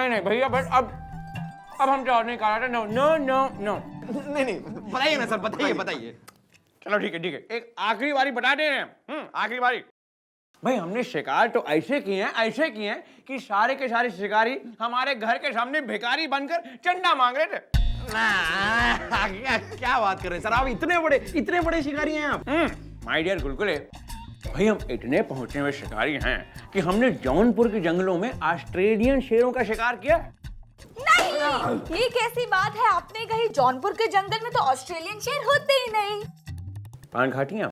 नहीं नहीं भैया, बट अब हम और नहीं करा रहे। नो नो नो नो, नहीं बताइए ना सर, बताइए। चलो ठीक है, एक आखिरी बारी बता दे रहे हैं। आखिरी बारी भाई, हमने शिकार तो ऐसे किए हैं कि सारे के सारे शिकारी हमारे घर के सामने भिखारी बनकर चंदा मांग रहे थे। क्या बात कर रहे हैं सर, आप इतने बड़े शिकारी हैं आप। माय डियर गुलगुले, भाई हम इतने पहुंचे हुए शिकारी हैं कि हमने जौनपुर के जंगलों में ऑस्ट्रेलियन शेरों का शिकार किया। नहीं, ये कैसी बात है? आपने कही जौनपुर के जंगल में तो ऑस्ट्रेलियन शेर होते ही नहीं। पान खाती हैं?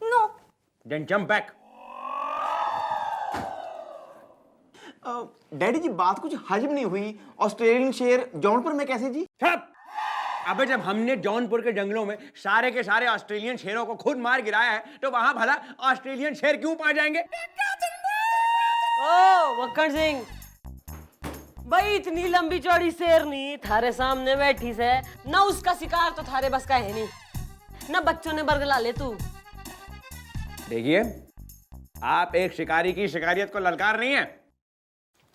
No. Then jump back. Daddy ji, बात कुछ हजम नहीं हुई। ऑस्ट्रेलियन शेर जौनपुर में कैसे जी? चुप! अबे जब हमने जौनपुर के जंगलों में सारे के सारे ऑस्ट्रेलियन शेरों को खुद मार गिराया है, तो वहां भला ऑस्ट्रेलियन शेर क्यों पा जाएंगे? ओ मक्खन सिंह भाई, इतनी लंबी चौड़ी शेरनी थारे सामने बैठी से ना, उसका शिकार तो थारे बस का है नहीं ना, बच्चों ने बरगला ले तू। देखिए, आप एक शिकारी की शिकारियत को ललकार नहीं है।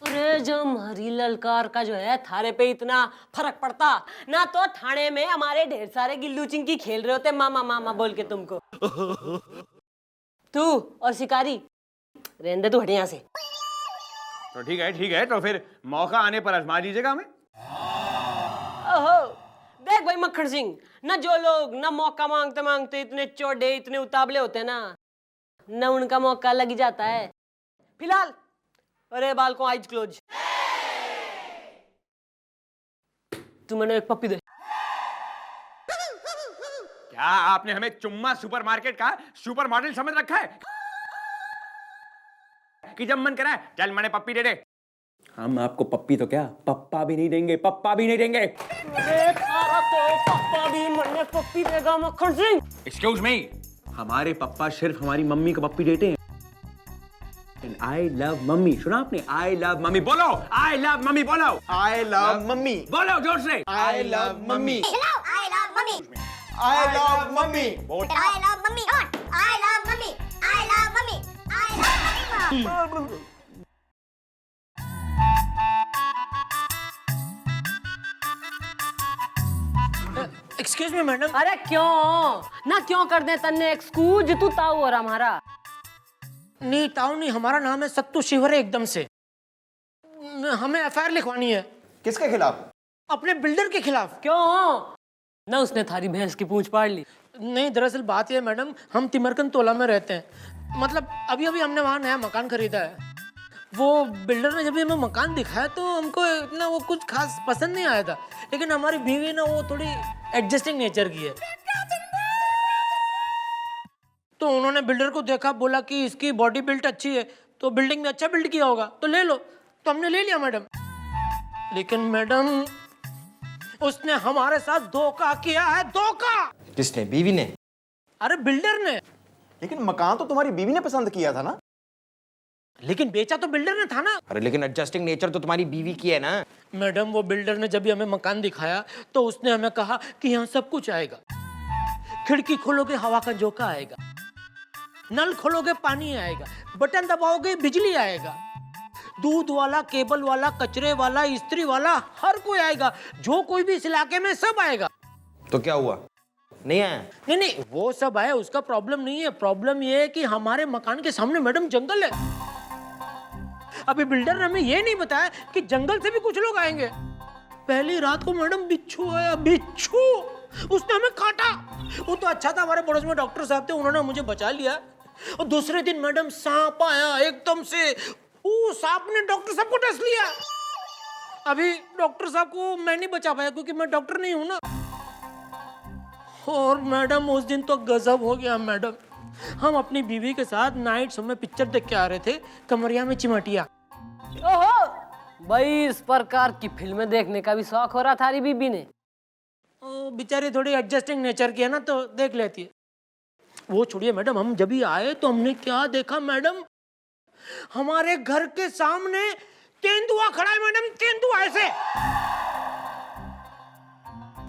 अरे जो हमारी ललकार का जो है थारे पे इतना फर्क पड़ता ना, तो थाने में हमारे ढेर सारे गिल्लू चिंकी खेल रहे होते मामा मामा बोल के तुमको। तू और शिकारी रहने दे, तू हट यहाँ से। तो ठीक है, तो फिर मौका आने पर आजमा लीजिएगा हमें। ओहो, देख भाई मक्खन सिंह, ना जो लोग ना मौका मांगते मांगते इतने चौड़े इतने उतावले होते ना उनका मौका लग जाता है। फिलहाल अरे बाल को आइज क्लोज। तू मैंने एक पप्पी दे। क्या आपने हमें चुम्मा सुपरमार्केट का सुपर मॉडल समझ रखा है कि जब मन करा है चल मैंने पप्पी दे दे? हम आपको पप्पी तो क्या, पप्पा भी नहीं देंगे, पप्पा भी नहीं देंगे। अरे थारा तो पप्पा भी मैंने पप्पी देगा मक्खन सिंह। एक्सक्यूज मी, हमारे पप्पा सिर्फ हमारी मम्मी को पप्पी देते हैं। आई लव मम्मी, सुना आपने? आई लव मम्मी बोलो, आई लव मम्मी बोलो, आई लव मम्मी बोलो जोर से। I love mummy, I love mommy. I love mummy. I love mommy. I love mommy. I love mommy. I love mommy. Excuse me madam. अरे क्यों कर दे तन्ने excuse, तू ताऊ और हमारा नहीं ताऊ नहीं, हमारा नाम है सत्तू शिवर है एकदम से। हमें एफआईआर लिखवानी है। किसके खिलाफ? अपने बिल्डर के खिलाफ। क्यों ना, उसने थारी भैंस की पूंछ पाड़ ली। नहीं दरअसल बात यह है मैडम, हम तिमरकन तोला में रहते हैं। मतलब अभी हमने वहाँ नया मकान खरीदा है। वो बिल्डर ने जब हमें मकान दिखाया तो हमको इतना वो कुछ खास पसंद नहीं आया था, लेकिन हमारी बीवी ना वो थोड़ी एडजस्टिंग नेचर की है। तो उन्होंने बिल्डर को देखा, बोला कि इसकी बॉडी बिल्ट अच्छी है तो बिल्डिंग में अच्छा बिल्ड किया होगा तो ले लो। तो हमने ले लिया मैडम। लेकिन मैडम उसने हमारे साथ धोखा किया है, धोखा। किसने? बीवी ने? अरे बिल्डर ने। लेकिन मकान तो तुम्हारी बीवी ने पसंद किया था ना? लेकिन बेचा तो बिल्डर ने था ना। अरे लेकिन एडजस्टिंग नेचर तो तुम्हारी बीवी की है ना। मैडम वो बिल्डर ने जब भी हमें मकान दिखाया तो उसने हमें कहा कि यहाँ सब कुछ आएगा। खिड़की खोलोगे हवा का झोंका आएगा, नल खोलोगे पानी आएगा, बटन दबाओगे बिजली आएगा, दूध वाला, केबल वाला, कचरे वाला, इस्त्री वाला, हर कोई आएगा। जो कोई भी इस इलाके में सब आएगा। तो क्या हुआ? नहीं आया? नहीं वो सब आया, उसका प्रॉब्लम नहीं है। प्रॉब्लम ये है कि हमारे मकान के सामने मैडम जंगल है। अभी बिल्डर ने हमें ये नहीं बताया कि जंगल से भी कुछ लोग आएंगे। पहली रात को मैडम बिच्छू आया, बिच्छू। उसने हमें काटा। वो तो अच्छा था, हमारे पड़ोस में डॉक्टर साहब थे, उन्होंने मुझे बचा लिया। और दूसरे दिन मैडम सांप आया एकदम से। वो सांप ने डॉक्टर साहब को डस लिया। अभी डॉक्टर साहब को मैं नहीं बचा पाया क्योंकि मैं डॉक्टर नहीं हूं ना। और मैडम उस दिन तो गजब हो गया मैडम। हम अपनी बीवी के साथ नाइट शो में पिक्चर देख के आ रहे थे, कमरिया में चिमटिया। ओहो भाई, इस प्रकार की फिल्में देखने का भी शौक हो रहा थारी बीबी ने। ओ बेचारी थोड़ी एडजस्टिंग नेचर की है ना, तो देख लेती है। वो छोड़िए मैडम, हम जब भी आए तो हमने क्या देखा मैडम, हमारे घर के सामने तेंदुआ खड़ा है मैडम। तेंदुआ ऐसे।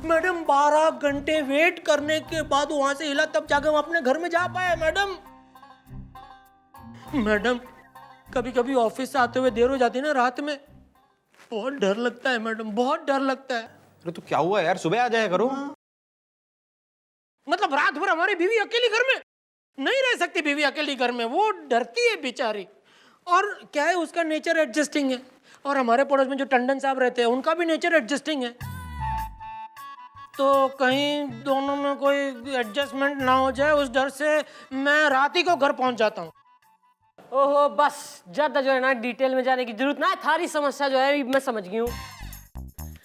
मैडम 12 घंटे वेट करने के बाद वहां से हिला, तब जाकर हम अपने घर में जा पाए मैडम। मैडम कभी कभी ऑफिस से आते हुए देर हो जाती है ना रात में, बहुत डर लगता है मैडम, बहुत डर लगता है। अरे तो क्या हुआ यार, सुबह आ जाया करो। मतलब रात भर हमारी बीवी अकेली घर में नहीं रह सकती, बीवी अकेली घर में, वो डरती है बेचारी। और क्या है, उसका नेचर एडजस्टिंग है, और हमारे पड़ोस में जो टंडन साहब रहते हैं उनका भी नेचर एडजस्टिंग है। तो कहीं दोनों में कोई एडजस्टमेंट ना हो जाए, उस डर से मैं रात ही को घर पहुंच जाता हूँ। ओहो बस, ज्यादा जो है ना डिटेल में जाने की जरूरत ना है। थारी समस्या जो है मैं समझ गई हूँ।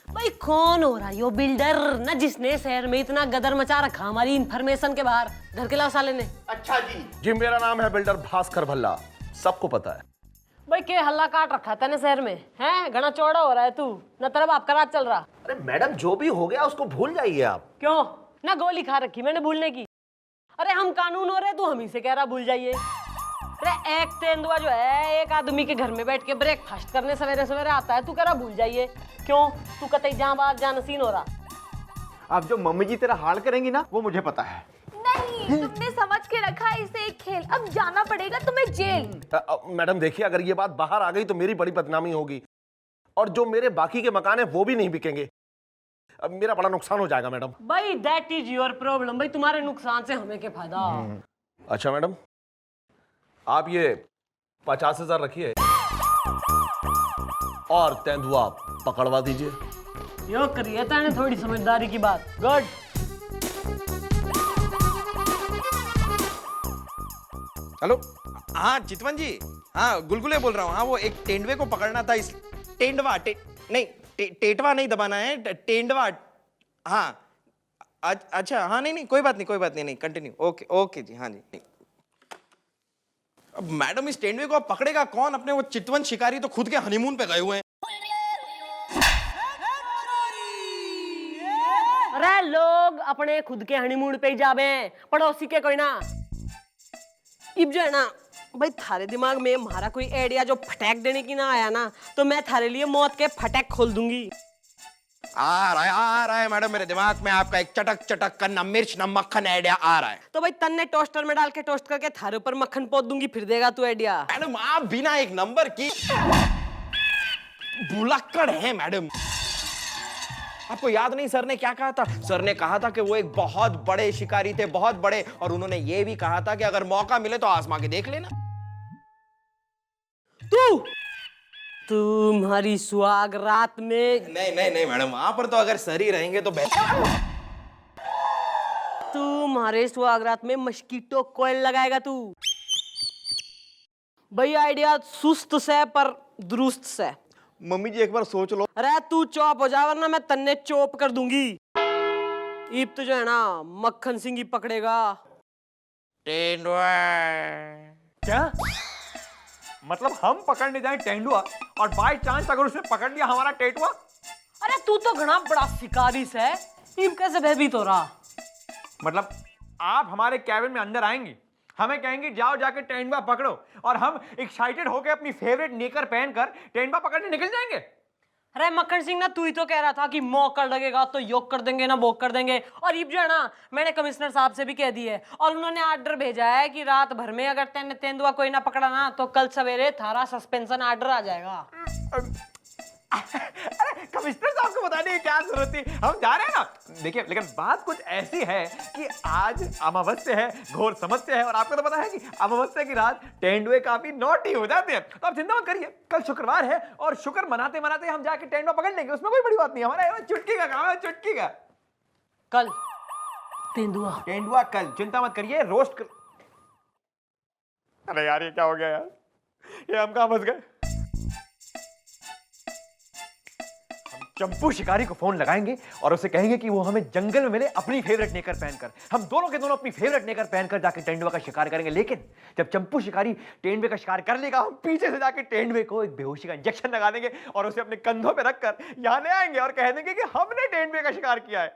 भाई कौन हो रहा है यो बिल्डर ना, जिसने शहर में इतना गदर मचा रखा हमारी इंफॉर्मेशन के बाहर? घर के लाओ साले ने। अच्छा जी। जी मेरा नाम है बिल्डर भास्कर भल्ला, सबको पता है। भाई के हल्ला काट रखा है तेने शहर में, हैं? घना चौड़ा हो रहा है तू, न तरफ आपका राज चल रहा। अरे मैडम जो भी हो गया उसको भूल जाइए आप। क्यों ना गोली खा रखी मैंने भूलने की? अरे हम कानून हो रहे, तू हम ही से कह रहा भूल जाइए। अरे एक तेंदुआ जो है एक आदमी के घर में बैठ के ब्रेकफास्ट करने सवेरे सवेरे आता है, तू कह रहा भूल जाइए। क्यों? तू कतई जहां बात जहां नसीन हो रहा। अब जो मम्मी जी तेरा हाल करेंगी ना, वो मुझे पता है। नहीं, तुमने समझ के रखा है इसे एक खेल, अब जाना पड़ेगा तुम्हें जेल। मैडम देखिए, अगर ये बात बाहर आ गई तो मेरी बड़ी बदनामी होगी, और जो मेरे बाकी के मकान है वो भी नहीं बिकेंगे। अब मेरा बड़ा नुकसान हो जाएगा मैडम। भाई दैट इज योर प्रॉब्लम, भाई तुम्हारे नुकसान से हमें क्या फायदा। अच्छा मैडम, आप ये 50,000 रखिए और तेंदुआ पकड़वा दीजिए। यो करिए ताने थोड़ी समझदारी की बात। गुड। हेलो, हाँ चितवन जी, हाँ गुलगुले बोल रहा हूँ। हाँ वो एक तेंदुए को पकड़ना था, इस तेंदुआ नहीं टेटवा नहीं दबाना है, तेंदुआ। हाँ अच्छा, हाँ नहीं कोई बात नहीं, कंटिन्यू। ओके ओके जी, हाँ जी। अब मैडम इस तेंदुए को अब पकड़ेगा कौन? अपने वो चितवन शिकारी तो खुद के हनीमून पे गए हुए हैं। अरे लोग अपने खुद के हनीमून पे ही जावे, पड़ोसी के कोई ना। इब जो है ना भाई, थारे दिमाग में हमारा कोई आइडिया जो फटैक देने की ना आया ना, तो मैं थारे लिए मौत के फटैक खोल दूंगी। आ रहा है मैडम, मेरे दिमाग में आपका एक चटक का न मिर्च न मक्खन आइडिया आ रहा है। तो भाई तन्ने टोस्टर में डाल के टोस्ट करके थारे ऊपर मक्खन पोत दूंगी, फिर देगा तू आइडिया। मैडम आप बिना एक नंबर की भुलक्कड़ हैं मैडम। आपको याद नहीं सर ने क्या कहा था? सर ने कहा था कि वो एक बहुत बड़े शिकारी थे, बहुत बड़े, और उन्होंने ये भी कहा था कि अगर मौका मिले तो आजमा के देख लेना। तुम्हारी सुहाग रात में नहीं मैडम, वहां पर तो अगर सर ही रहेंगे तो बेहतर। तुम्हारे सुहाग रात में मस्कीटो कोयल लगाएगा तू। भाई आइडिया सुस्त से पर दुरुस्त से। मम्मी जी एक बार सोच लो। अरे तू चौप हो जा, वरना मैं तन्ने चौप कर दूंगी। ईब तो जो है ना मक्खन सिंह ही पकड़ेगा। तेंदुआ। क्या मतलब हम पकड़ने जाए तेंदुआ, और बाय चांस अगर उसने पकड़ लिया हमारा टेटुआ? अरे तू तो घना बड़ा शिकारी है, ईब कैसे भयभीत हो रहा? मतलब आप हमारे कैबिन में अंदर आएंगी, हमें कहेंगे जाओ जाके तेंदुआ पकड़ो, और हम एक्साइटेड होकर अपनी फेवरेट नेकर पहनकर तेंदुआ पकड़ने निकल जाएंगे? अरे मक्खन सिंह ना, तू ही तो कह रहा था कि मौका लगेगा तो योग कर देंगे ना वोक कर देंगे। और ये जो है ना, मैंने कमिश्नर साहब से भी कह दी है, और उन्होंने ऑर्डर भेजा है कि रात भर में अगर तेंदुआ कोई ना पकड़ा ना, तो कल सवेरे थारा सस्पेंशन ऑर्डर आ जाएगा। अरे कमिश्नर साहब को बताने की क्या जरूरत थी, हम जा रहे हैं ना। देखिए लेकिन बात कुछ ऐसी है कि आज अमावस्या है, घोर समस्या है, और आपको तो पता है कि अमावस्या की रात तेंदुए काफी नॉटी हो जाते हैं। तो आप चिंता मत करिए, कल शुक्रवार है और शुक्र मनाते मनाते हम जाके तेंदुआ पकड़ लेंगे, उसमें कोई बड़ी बात नहीं। हमारा चुटकी का काम है, चुटकी का। कल तेंदुआ कल, चिंता मत करिए, रोस्ट कर। अरे यार ये क्या हो गया यार, ये हम कहां फंस गए। चंपू शिकारी को फोन लगाएंगे और उसे कहेंगे कि वो हमें जंगल में मिले अपनी फेवरेट नेकर पहनकर। हम दोनों के दोनों अपनी फेवरेट नेकर पहनकर जाके तेंदुआ का शिकार करेंगे। लेकिन जब चंपू शिकारी तेंदुए का शिकार कर लेगा, हम पीछे से जाके तेंदुए को एक बेहोशी का इंजेक्शन लगा देंगे और उसे अपने कंधों पे रखकर यहाँ ले आएंगे और कह देंगे कि हमने तेंदुए का शिकार किया है।